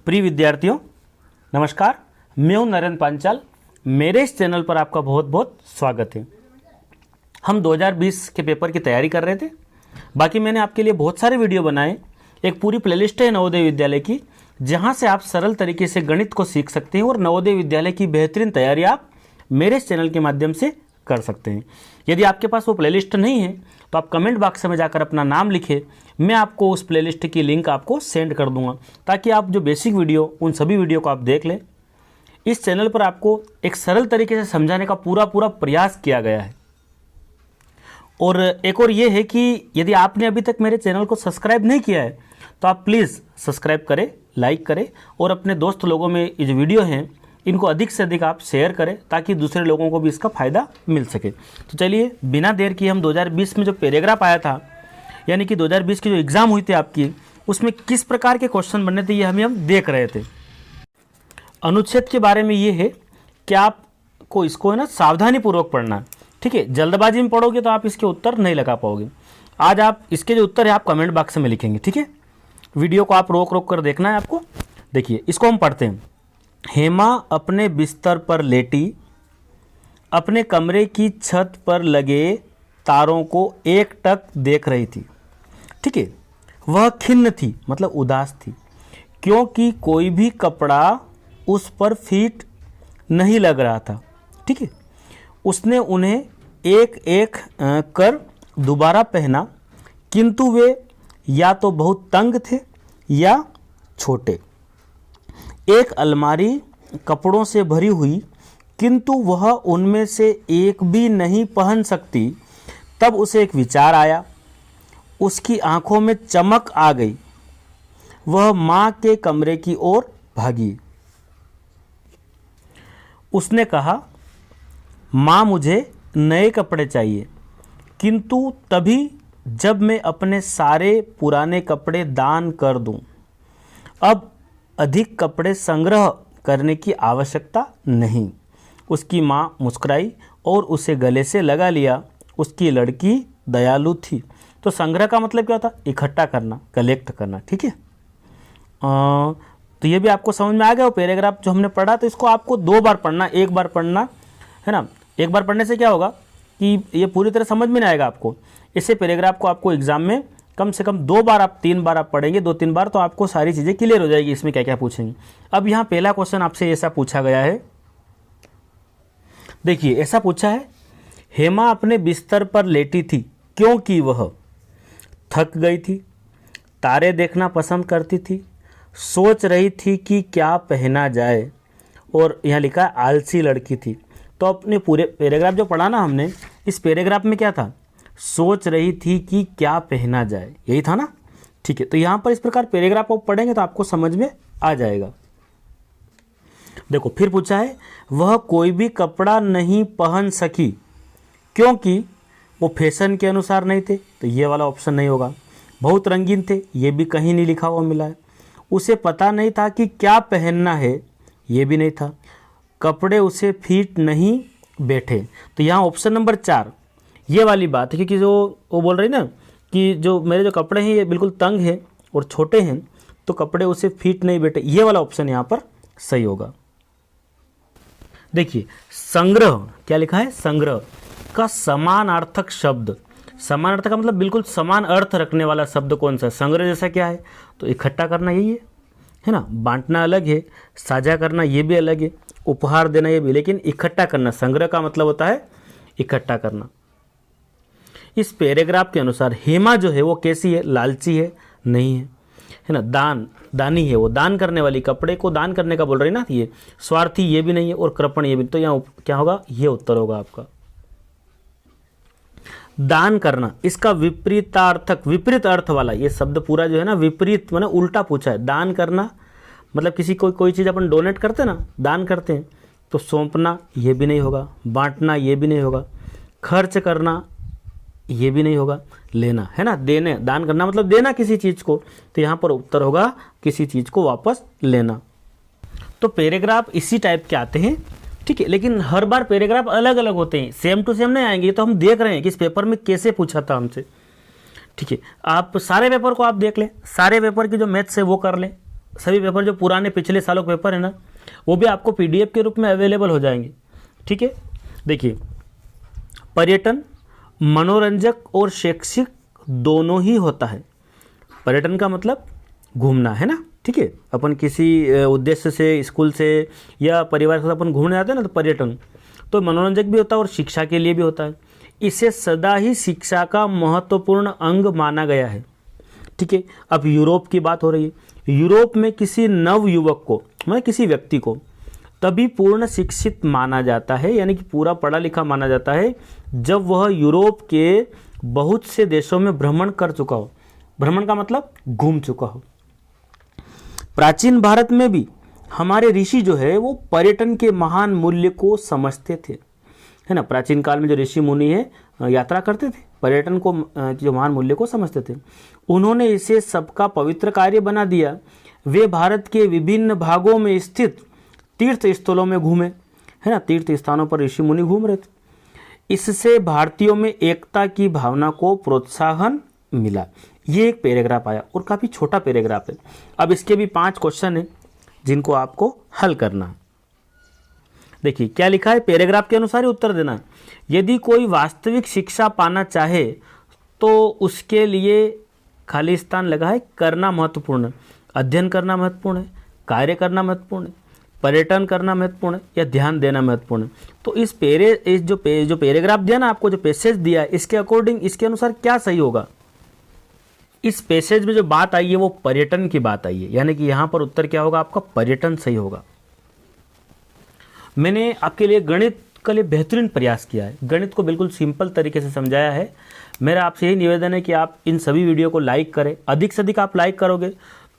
प्रिय विद्यार्थियों, नमस्कार। मैं हूं नरेंद्र पांचाल। मेरे इस चैनल पर आपका बहुत बहुत स्वागत है। हम 2020 के पेपर की तैयारी कर रहे थे। बाकी मैंने आपके लिए बहुत सारे वीडियो बनाए। एक पूरी प्लेलिस्ट है नवोदय विद्यालय की, जहां से आप सरल तरीके से गणित को सीख सकते हैं और नवोदय विद्यालय की बेहतरीन तैयारी आप मेरे इस चैनल के माध्यम से कर सकते हैं। यदि आपके पास वो प्लेलिस्ट नहीं है तो आप कमेंट बॉक्स में जाकर अपना नाम लिखें। मैं आपको उस प्लेलिस्ट की लिंक आपको सेंड कर दूंगा, ताकि आप जो बेसिक वीडियो उन सभी वीडियो को आप देख लें। इस चैनल पर आपको एक सरल तरीके से समझाने का पूरा प्रयास किया गया है। और एक और ये है कि यदि आपने अभी तक मेरे चैनल को सब्सक्राइब नहीं किया है तो आप प्लीज़ सब्सक्राइब करें, लाइक करें और अपने दोस्त लोगों में ये जो वीडियो हैं इनको अधिक से अधिक आप शेयर करें, ताकि दूसरे लोगों को भी इसका फ़ायदा मिल सके। तो चलिए बिना देर किए हम 2020 में जो पैराग्राफ आया था, यानी कि 2020 की जो एग्ज़ाम हुई थी आपकी, उसमें किस प्रकार के क्वेश्चन बनने थे ये हम देख रहे थे। अनुच्छेद के बारे में ये है कि आपको इसको है ना सावधानी पूर्वक पढ़ना, ठीक है। जल्दबाजी में पढ़ोगे तो आप इसके उत्तर नहीं लगा पाओगे। आज आप इसके जो उत्तर है आप कमेंट बॉक्स में लिखेंगे, ठीक है। वीडियो को आप रोक कर देखना है आपको। देखिए इसको हम पढ़ते हैं। हेमा अपने बिस्तर पर लेटी अपने कमरे की छत पर लगे तारों को एकटक देख रही थी, ठीक है। वह खिन्न थी, मतलब उदास थी, क्योंकि कोई भी कपड़ा उस पर फिट नहीं लग रहा था, ठीक है। उसने उन्हें एक एक कर दोबारा पहना, किंतु वे या तो बहुत तंग थे या छोटे। एक अलमारी कपड़ों से भरी हुई, किंतु वह उनमें से एक भी नहीं पहन सकती। तब उसे एक विचार आया। उसकी आंखों में चमक आ गई। वह मां के कमरे की ओर भागी। उसने कहा, मां मुझे नए कपड़े चाहिए। किंतु तभी जब मैं अपने सारे पुराने कपड़े दान कर दूं। अब अधिक कपड़े संग्रह करने की आवश्यकता नहीं। उसकी मां मुस्कुराई और उसे गले से लगा लिया। उसकी लड़की दयालु थी। तो संग्रह का मतलब क्या होता? इकट्ठा करना, कलेक्ट करना, ठीक है। तो ये भी आपको समझ में आ गया वो पैराग्राफ जो हमने पढ़ा। तो इसको आपको 2 बार पढ़ना, 1 बार पढ़ना है ना। 1 बार पढ़ने से क्या होगा कि ये पूरी तरह समझ में नहीं आएगा आपको। इसे पैराग्राफ को आपको एग्जाम में कम से कम 2 बार, आप 3 बार आप पढ़ेंगे, 2-3 बार, तो आपको सारी चीज़ें क्लियर हो जाएगी इसमें क्या क्या पूछेंगे। अब यहाँ पहला क्वेश्चन आपसे ऐसा पूछा गया है। देखिए ऐसा पूछा है, हेमा अपने बिस्तर पर लेटी थी क्योंकि वह थक गई थी, तारे देखना पसंद करती थी, सोच रही थी कि क्या पहना जाए, और यहाँ लिखा आलसी लड़की थी। तो अपने पूरे पैराग्राफ जो पढ़ा ना हमने, इस पैराग्राफ में क्या था? सोच रही थी कि क्या पहना जाए, यही था ना, ठीक है। तो यहाँ पर इस प्रकार पैराग्राफ आप पढ़ेंगे तो आपको समझ में आ जाएगा। देखो फिर पूछा है, वह कोई भी कपड़ा नहीं पहन सकी क्योंकि वो फैशन के अनुसार नहीं थे, तो ये वाला ऑप्शन नहीं होगा। बहुत रंगीन थे, ये भी कहीं नहीं लिखा हुआ मिला है। उसे पता नहीं था कि क्या पहनना है, ये भी नहीं था। कपड़े उसे फिट नहीं बैठे, तो यहाँ ऑप्शन नंबर 4 ये वाली बात है। क्योंकि जो वो बोल रही ना कि जो मेरे जो कपड़े हैं ये बिल्कुल तंग हैं और छोटे हैं, तो कपड़े उसे फिट नहीं बैठे, ये वाला ऑप्शन यहाँ पर सही होगा। देखिए संग्रह क्या लिखा है? संग्रह का समानार्थक शब्द, समानार्थक का मतलब बिल्कुल समान अर्थ रखने वाला शब्द कौन सा? संग्रह जैसा क्या है? तो इकट्ठा करना यही है ना। बांटना अलग है, साझा करना ये भी अलग है, उपहार देना ये भी, लेकिन इकट्ठा करना, संग्रह का मतलब होता है इकट्ठा करना। इस पैराग्राफ के अनुसार हेमा जो है वो कैसी है? लालची है? नहीं है ना। दानी है, वो दान करने वाली, कपड़े को दान करने का बोल रही ना। ये स्वार्थी ये भी नहीं है, और कृपण ये भी। तो यहाँ क्या होगा? ये उत्तर होगा आपका। दान करना, इसका विपरीतार्थक, विपरीत अर्थ वाला ये शब्द पूरा जो है ना, विपरीत माने उल्टा पूछा है। दान करना मतलब किसी को कोई चीज़ अपन डोनेट करते ना, दान करते हैं, तो सौंपना ये भी नहीं होगा, बांटना ये भी नहीं होगा, खर्च करना ये भी नहीं होगा, लेना है ना, देने, दान करना मतलब देना किसी चीज़ को, तो यहाँ पर उत्तर होगा किसी चीज़ को वापस लेना। तो पैराग्राफ इसी टाइप के आते हैं, ठीक है। लेकिन हर बार पैराग्राफ अलग अलग होते हैं, सेम टू सेम नहीं आएंगे। तो हम देख रहे हैं कि इस पेपर में कैसे पूछा था हमसे, ठीक है। आप सारे पेपर को आप देख लें, सारे पेपर की जो मैथ्स है वो कर लें, सभी पेपर जो पुराने पिछले सालों के पेपर है ना, वो भी आपको PDF के रूप में अवेलेबल हो जाएंगे। ठीक है, देखिए पर्यटन मनोरंजक और शैक्षिक दोनों ही होता है। पर्यटन का मतलब घूमना है ना, ठीक है, अपन किसी उद्देश्य से, स्कूल से या परिवार के साथ अपन घूमने जाते हैं ना, तो पर्यटन तो मनोरंजक भी होता है और शिक्षा के लिए भी होता है। इसे सदा ही शिक्षा का महत्वपूर्ण अंग माना गया है। ठीक है, अब यूरोप की बात हो रही है। यूरोप में किसी नव युवक को, मतलब किसी व्यक्ति को तभी पूर्ण शिक्षित माना जाता है, यानी कि पूरा पढ़ा लिखा माना जाता है, जब वह यूरोप के बहुत से देशों में भ्रमण कर चुका हो। भ्रमण का मतलब घूम चुका हो। प्राचीन भारत में भी हमारे ऋषि जो है वो पर्यटन के महान मूल्य को समझते थे, है ना। प्राचीन काल में जो ऋषि मुनि है यात्रा करते थे, पर्यटन को जो महान मूल्य को समझते थे। उन्होंने इसे सबका पवित्र कार्य बना दिया। वे भारत के विभिन्न भागों में स्थित तीर्थ स्थलों में घूमे, है ना, तीर्थ स्थानों पर ऋषि मुनि घूम रहे थे। इससे भारतीयों में एकता की भावना को प्रोत्साहन मिला। ये एक पैराग्राफ आया और काफ़ी छोटा पैराग्राफ है। अब इसके भी 5 क्वेश्चन हैं जिनको आपको हल करना है। देखिए क्या लिखा है, पैराग्राफ के अनुसार ही उत्तर देना है। यदि कोई वास्तविक शिक्षा पाना चाहे तो उसके लिए खाली स्थान लगा है करना महत्वपूर्ण है, अध्ययन करना महत्वपूर्ण है, कार्य करना महत्वपूर्ण है, पर्यटन करना महत्वपूर्ण है या ध्यान देना महत्वपूर्ण है। तो इस जो पैराग्राफ दिया ना आपको, जो पैसेज दिया है, इसके अकॉर्डिंग, इसके अनुसार क्या सही होगा। इस पैसेज में जो बात आई है वो पर्यटन की बात आई है, यानी कि यहां पर उत्तर क्या होगा आपका, पर्यटन सही होगा। मैंने आपके लिए गणित के लिए बेहतरीन प्रयास किया है, गणित को बिल्कुल सिंपल तरीके से समझाया है। मेरा आपसे यही निवेदन है कि आप इन सभी वीडियो को लाइक करें। अधिक से अधिक आप लाइक करोगे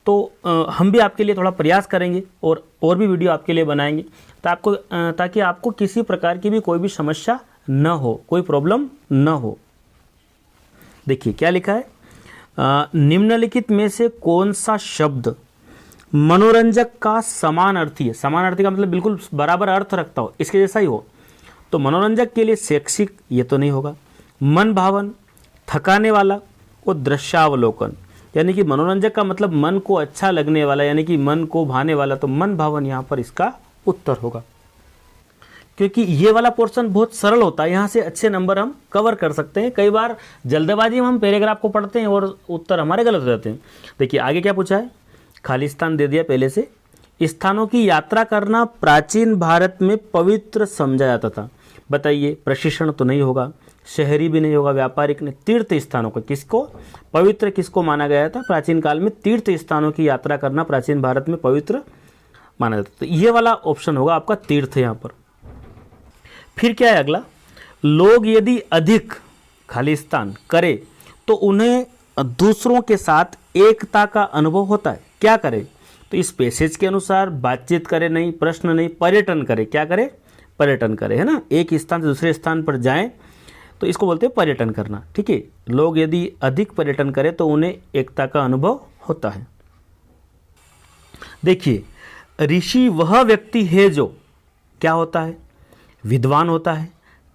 तो हम भी आपके लिए थोड़ा प्रयास करेंगे और भी वीडियो आपके लिए बनाएंगे, ताकि आपको किसी प्रकार की भी कोई भी समस्या न हो, कोई प्रॉब्लम न हो। देखिए क्या लिखा है, निम्नलिखित में से कौन सा शब्द मनोरंजक का समानार्थी है। समानार्थी का मतलब बिल्कुल बराबर अर्थ रखता हो, इसके जैसा ही हो। तो मनोरंजक के लिए शैक्षिक ये तो नहीं होगा। मन भावन, थकाने वाला और दृश्यावलोकन, यानी कि मनोरंजक का मतलब मन को अच्छा लगने वाला, यानी कि मन को भाने वाला, तो मन भावन यहाँ पर इसका उत्तर होगा। क्योंकि ये वाला पोर्शन बहुत सरल होता है, यहाँ से अच्छे नंबर हम कवर कर सकते हैं। कई बार जल्दबाजी में हम पैराग्राफ को पढ़ते हैं और उत्तर हमारे गलत हो जाते हैं। देखिए आगे क्या पूछा है, खाली स्थान दे दिया पहले से। स्थानों की यात्रा करना प्राचीन भारत में पवित्र समझा जाता था। बताइए, प्रशिक्षण तो नहीं होगा, शहरी भी नहीं होगा, व्यापारिक नहीं। तीर्थ स्थानों को किसको पवित्र किसको माना गया था प्राचीन काल में, तीर्थ स्थानों की यात्रा करना प्राचीन भारत में पवित्र माना जाता था। तो ये वाला ऑप्शन होगा आपका तीर्थ यहाँ पर। फिर क्या है अगला, लोग यदि अधिक खाली स्थान करे तो उन्हें दूसरों के साथ एकता का अनुभव होता है। क्या करे, तो इस पैसेज के अनुसार बातचीत करे नहीं, प्रश्न नहीं, पर्यटन करे। क्या करे, पर्यटन करे, है ना। एक स्थान से दूसरे स्थान पर जाएं तो इसको बोलते हैं पर्यटन करना। ठीक है, लोग यदि अधिक पर्यटन करें तो उन्हें एकता का अनुभव होता है। देखिए, ऋषि वह व्यक्ति है जो क्या होता है, विद्वान होता है,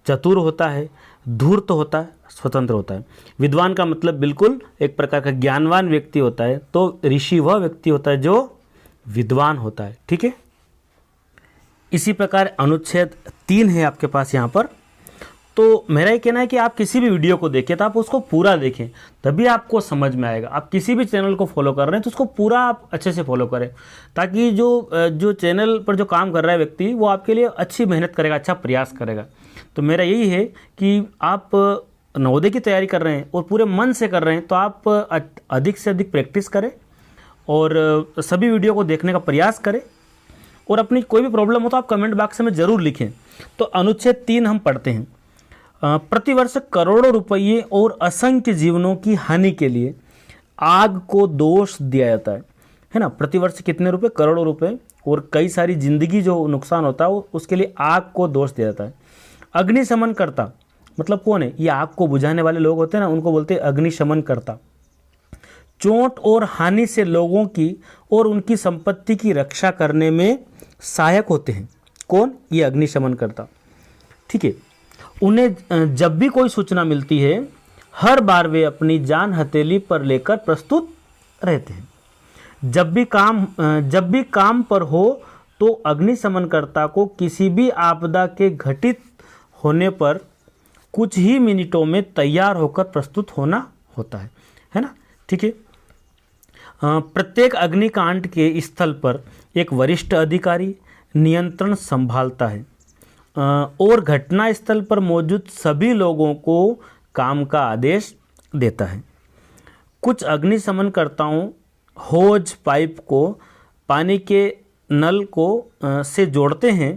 चतुर होता है, धूर्त होता है, स्वतंत्र होता है। विद्वान का मतलब बिल्कुल एक प्रकार का ज्ञानवान व्यक्ति होता है, तो ऋषि वह व्यक्ति होता है जो विद्वान होता है। ठीक है, इसी प्रकार अनुच्छेद 3 है आपके पास यहाँ पर। तो मेरा ये कहना है कि आप किसी भी वीडियो को देखें तो आप उसको पूरा देखें, तभी आपको समझ में आएगा। आप किसी भी चैनल को फॉलो कर रहे हैं तो उसको पूरा आप अच्छे से फॉलो करें, ताकि जो चैनल पर जो काम कर रहा है व्यक्ति वो आपके लिए अच्छी मेहनत करेगा, अच्छा प्रयास करेगा। तो मेरा यही है कि आप नवोदय की तैयारी कर रहे हैं और पूरे मन से कर रहे हैं तो आप अधिक से अधिक प्रैक्टिस करें और सभी वीडियो को देखने का प्रयास करें। और अपनी कोई भी प्रॉब्लम हो तो आप कमेंट बॉक्स में ज़रूर लिखें। तो अनुच्छेद 3 हम पढ़ते हैं। प्रतिवर्ष करोड़ों रुपये और असंख्य जीवनों की हानि के लिए आग को दोष दिया जाता है ना। प्रतिवर्ष कितने रुपए, करोड़ों रुपए, और कई सारी जिंदगी जो नुकसान होता है उसके लिए आग को दोष दिया जाता है। अग्निशमन करता मतलब कौन है, ये आग को बुझाने वाले लोग होते हैं ना, उनको बोलते हैं अग्निशमन करता। चोट और हानि से लोगों की और उनकी संपत्ति की रक्षा करने में सहायक होते हैं। कौन, ये अग्निशमन करता। ठीक है, उन्हें जब भी कोई सूचना मिलती है हर बार वे अपनी जान हथेली पर लेकर प्रस्तुत रहते हैं। जब भी काम पर हो तो अग्निशमनकर्ता को किसी भी आपदा के घटित होने पर कुछ ही मिनटों में तैयार होकर प्रस्तुत होना होता है ना। ठीक है। प्रत्येक अग्निकांड के स्थल पर एक वरिष्ठ अधिकारी नियंत्रण संभालता है और घटना स्थल पर मौजूद सभी लोगों को काम का आदेश देता है। कुछ अग्निशमनकर्ताओं होज पाइप को पानी के नल को से जोड़ते हैं,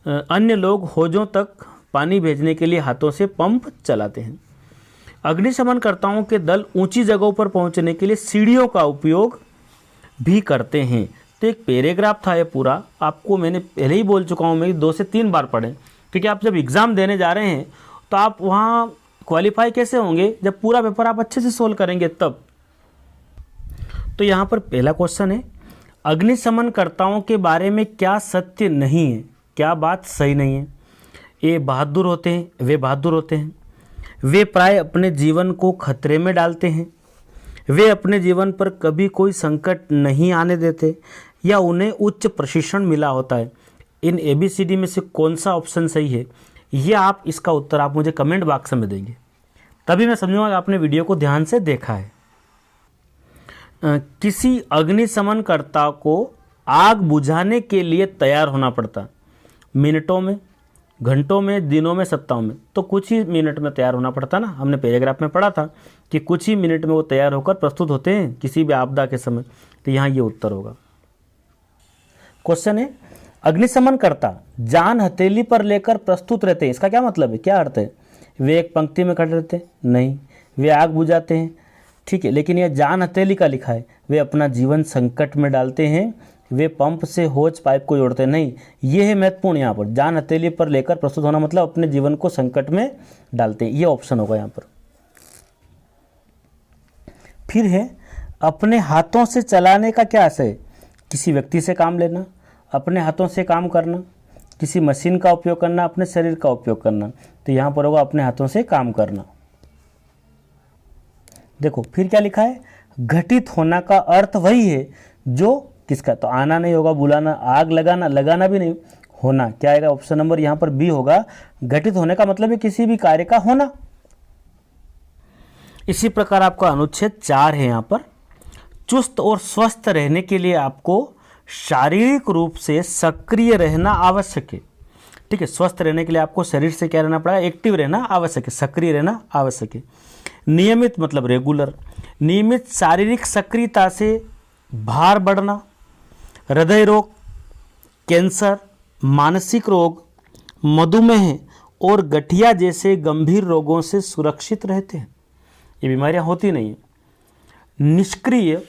अन्य लोग होजों तक पानी भेजने के लिए हाथों से पंप चलाते हैं। अग्निशमनकर्ताओं के दल ऊंची जगहों पर पहुंचने के लिए सीढ़ियों का उपयोग भी करते हैं। तो एक पैराग्राफ था ये पूरा, आपको मैंने पहले ही बोल चुका हूँ, मैं 2 से 3 बार पढ़ें, क्योंकि आप जब एग्ज़ाम देने जा रहे हैं तो आप वहाँ क्वालिफाई कैसे होंगे, जब पूरा पेपर आप अच्छे से सोल्व करेंगे तब। तो यहाँ पर पहला क्वेश्चन है, अग्निशमनकर्ताओं के बारे में क्या सत्य नहीं है, क्या बात सही नहीं है। ये बहादुर होते हैं, वे बहादुर होते हैं, वे प्राय अपने जीवन को खतरे में डालते हैं, वे अपने जीवन पर कभी कोई संकट नहीं आने देते, या उन्हें उच्च प्रशिक्षण मिला होता है। इन ABCD में से कौन सा ऑप्शन सही है, ये आप इसका उत्तर आप मुझे कमेंट बॉक्स में देंगे, तभी मैं समझूंगा कि आपने वीडियो को ध्यान से देखा है। किसी अग्निशमनकर्ता को आग बुझाने के लिए तैयार होना पड़ता, मिनटों में, घंटों में, दिनों में, सप्ताहों में। तो कुछ ही मिनट में तैयार होना पड़ता ना, हमने पैराग्राफ में पढ़ा था कि कुछ ही मिनट में वो तैयार होकर प्रस्तुत होते हैं किसी भी आपदा के समय। तो यहाँ ये उत्तर होगा। क्वेश्चन है, अग्निशमनकर्ता जान हथेली पर लेकर प्रस्तुत रहते हैं, इसका क्या मतलब है, क्या अर्थ है। वे एक पंक्ति में खड़े रहते हैं, नहीं, वे आग बुझाते हैं, ठीक है, लेकिन यह जान हथेली का लिखा है। वे अपना जीवन संकट में डालते हैं, वे पंप से होज पाइप को जोड़ते हैं, नहीं, ये है महत्वपूर्ण। यहाँ पर जान हथेली पर लेकर प्रस्तुत होना मतलब अपने जीवन को संकट में डालते हैं, ये ऑप्शन होगा यहाँ पर। फिर है, अपने हाथों से चलाने का क्या अर्थ है, किसी व्यक्ति से काम लेना, अपने हाथों से काम करना, किसी मशीन का उपयोग करना, अपने शरीर का उपयोग करना। तो यहाँ पर होगा अपने हाथों से काम करना। देखो फिर क्या लिखा है, घटित होना का अर्थ वही है जो किसका, तो आना नहीं होगा, बुलाना, आग लगाना, लगाना भी नहीं, होना। क्या आएगा, ऑप्शन नंबर यहाँ पर बी होगा। घटित होने का मतलब है किसी भी कार्य का होना। इसी प्रकार आपका अनुच्छेद 4 है यहाँ पर, चुस्त और स्वस्थ रहने के लिए आपको शारीरिक रूप से सक्रिय रहना आवश्यक है। ठीक है, स्वस्थ रहने के लिए आपको शरीर से क्या रहना पड़ेगा, एक्टिव रहना आवश्यक है, सक्रिय रहना आवश्यक है। नियमित मतलब रेगुलर, नियमित शारीरिक सक्रियता से भार बढ़ना, हृदय रोग, कैंसर, मानसिक रोग, मधुमेह और गठिया जैसे गंभीर रोगों से सुरक्षित रहते हैं। ये बीमारियां होती नहीं है। निष्क्रिय,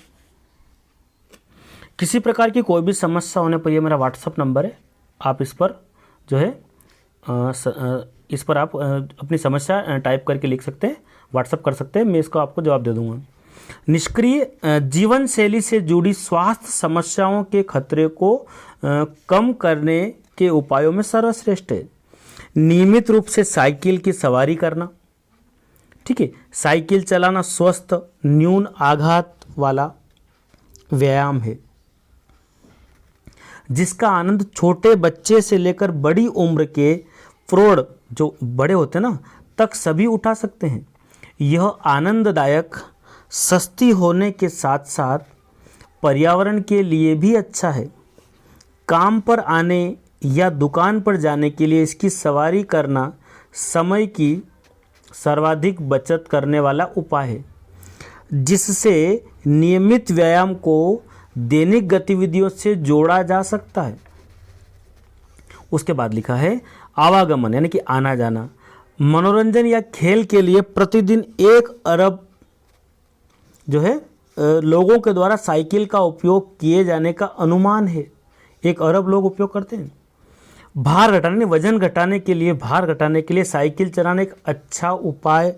किसी प्रकार की कोई भी समस्या होने पर, यह मेरा व्हाट्सअप नंबर है, आप इस पर जो है इस पर आप अपनी समस्या टाइप करके लिख सकते हैं, व्हाट्सअप कर सकते हैं, मैं इसको आपको जवाब दे दूंगा। निष्क्रिय, जीवन शैली से जुड़ी स्वास्थ्य समस्याओं के खतरे को कम करने के उपायों में सर्वश्रेष्ठ है। नियमित रूप से साइकिल की सवारी करना, ठीक है, साइकिल चलाना स्वस्थ, न्यून आघात वाला व्यायाम है जिसका आनंद छोटे बच्चे से लेकर बड़ी उम्र के प्रौढ़, जो बड़े होते हैं ना, तक सभी उठा सकते हैं। यह आनंददायक, सस्ती होने के साथ साथ पर्यावरण के लिए भी अच्छा है। काम पर आने या दुकान पर जाने के लिए इसकी सवारी करना समय की सर्वाधिक बचत करने वाला उपाय है, जिससे नियमित व्यायाम को दैनिक गतिविधियों से जोड़ा जा सकता है। उसके बाद लिखा है आवागमन, यानी कि आना जाना, मनोरंजन या खेल के लिए प्रतिदिन 1 अरब जो है लोगों के द्वारा साइकिल का उपयोग किए जाने का अनुमान है। 1 अरब लोग उपयोग करते हैं। भार घटाने, वजन घटाने के लिए, भार घटाने के लिए साइकिल चलाना एक अच्छा उपाय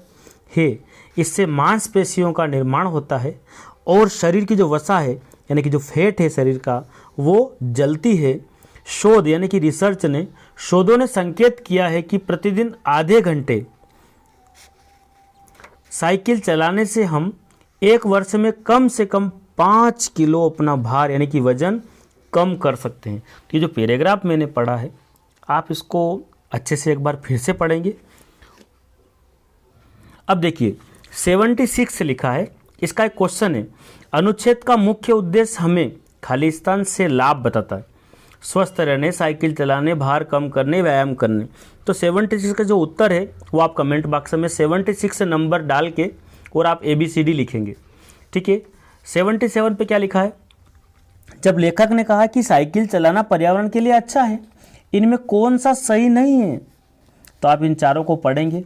है। इससे मांसपेशियों का निर्माण होता है और शरीर की जो वसा है, यानी कि जो फैट है शरीर का, वो जलती है। शोध यानी कि रिसर्च ने, शोधों ने संकेत किया है कि प्रतिदिन आधे घंटे साइकिल चलाने से हम 1 वर्ष में कम से कम 5 किलो अपना भार यानी कि वजन कम कर सकते हैं। तो ये जो पैराग्राफ मैंने पढ़ा है आप इसको अच्छे से एक बार फिर से पढ़ेंगे। अब देखिए 76 लिखा है, इसका एक क्वेश्चन है, अनुच्छेद का मुख्य उद्देश्य हमें खालिस्तान से लाभ बताता है, स्वस्थ रहने, साइकिल चलाने, भार कम करने, व्यायाम करने। तो 76 का जो उत्तर है वो आप कमेंट बॉक्स में 76 नंबर डाल के और आप ABCD लिखेंगे, ठीक है। 77 पे क्या लिखा है, जब लेखक ने कहा कि साइकिल चलाना पर्यावरण के लिए अच्छा है, इनमें कौन सा सही नहीं है, तो आप इन चारों को पढ़ेंगे।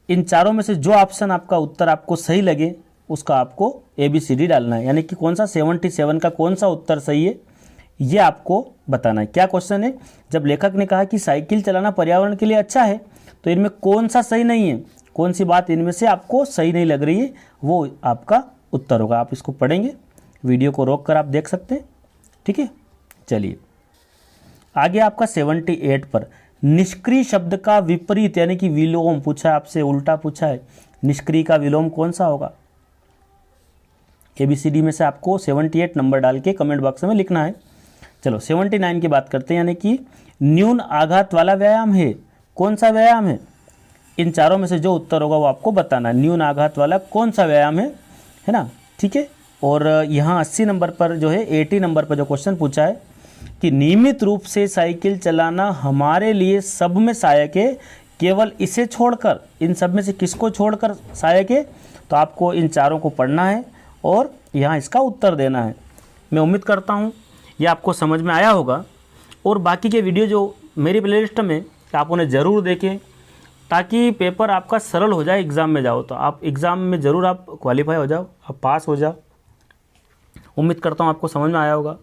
इन चारों में से जो ऑप्शन आपका उत्तर आपको सही लगे उसका आपको ABCD डालना है, यानी कि कौन सा 77 का कौन सा उत्तर सही है ये आपको बताना है। क्या क्वेश्चन है, जब लेखक ने कहा कि साइकिल चलाना पर्यावरण के लिए अच्छा है तो इनमें कौन सा सही नहीं है, कौन सी बात इनमें से आपको सही नहीं लग रही है, वो आपका उत्तर होगा। आप इसको पढ़ेंगे, वीडियो को रोक कर आप देख सकते हैं, ठीक है। चलिए आगे आपका 78 पर निष्क्रिय शब्द का विपरीत यानी कि विलोम पूछा है आपसे, उल्टा पूछा है, निष्क्रिय का विलोम कौन सा होगा। ABCD में से आपको 78 नंबर डाल के कमेंट बॉक्स में लिखना है। चलो 79 की बात करते हैं, यानी कि न्यून आघात वाला व्यायाम है, कौन सा व्यायाम है, इन चारों में से जो उत्तर होगा वो आपको बताना है, न्यून आघात वाला कौन सा व्यायाम है ना, ठीक है। और यहाँ 80 नंबर पर जो है 80 नंबर पर जो क्वेश्चन पूछा है कि नियमित रूप से साइकिल चलाना हमारे लिए सब में सहायक है, केवल इसे छोड़कर, इन सब में से किसको छोड़कर सहायक है, तो आपको इन चारों को पढ़ना है और यहाँ इसका उत्तर देना है। मैं उम्मीद करता हूँ ये आपको समझ में आया होगा, और बाकी के वीडियो जो मेरी प्लेलिस्ट में आप उन्हें ज़रूर देखें ताकि पेपर आपका सरल हो जाए, एग्ज़ाम में जाओ तो आप एग्ज़ाम में ज़रूर आप क्वालिफाई हो जाओ, आप पास हो जाओ। उम्मीद करता हूँ आपको समझ में आया होगा।